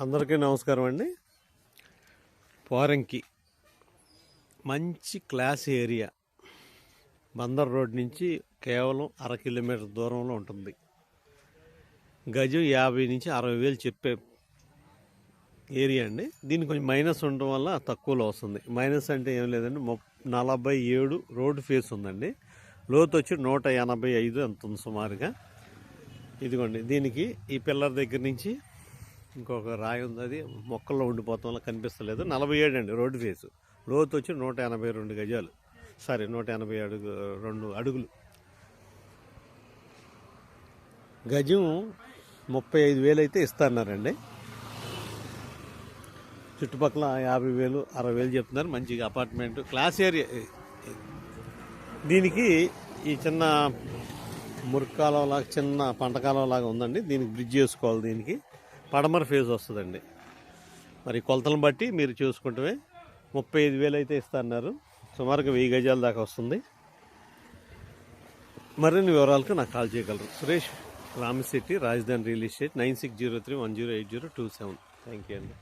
అందరికీ నమస్కారం అండి. పోరంకి మంచి క్లాస్ ఏరియా, బందర్ రోడ్ నుంచి కేవలం 1/2 కిలోమీటర్ దూరంలో ఉంటుంది. గజం 50 నుంచి 60 వేలు చెప్పే ఏరియా అండి. దీనికి కొంచెం మైనస్ ఉండడం వల్ల తక్కువలో వస్తుంది. మైనస్ అంటే ఏం లేదండి, 47 రోడ్డు ఫేస్ ఉందండి. లోతు వచ్చి 185 ఎంత ఉంది సుమారుగా. ఇదిగోండి, దీనికి ఈ పిల్లర్ దగ్గర నుంచి ఇంకొక రాయి ఉంది, అది మొక్కల్లో ఉండిపోతాం వల్ల కనిపిస్తలేదు. 47 అండి రోడ్డు ఫేసు. లోతు వచ్చి 182 గజాలు, 182 అడుగులు. గజం 35 వేలు అయితే ఇస్తున్నారండి. చుట్టుపక్కల 50 వేలు 60 వేలు చెప్తున్నారు. మంచిగా అపార్ట్మెంట్ క్లాస్ ఏరియా. దీనికి ఈ చిన్న మురికాలంలాగా, చిన్న పంట కాలంలాగా ఉందండి. దీనికి బ్రిడ్జ్ చేసుకోవాలి. దీనికి పడమర ఫేజ్ వస్తుందండి. మరి కొలతలను బట్టి మీరు చూసుకుంటే 35 వేలు అయితే ఇస్తున్నారు. సుమారుగా 1000 గజాల దాకా వస్తుంది. మరిన్ని వివరాలకు నాకు కాల్ చేయగలరు. సురేష్ రామశెట్టి, రాజధాని రియల్ ఎస్టేట్, 9603108027. థ్యాంక్ యూ అండి.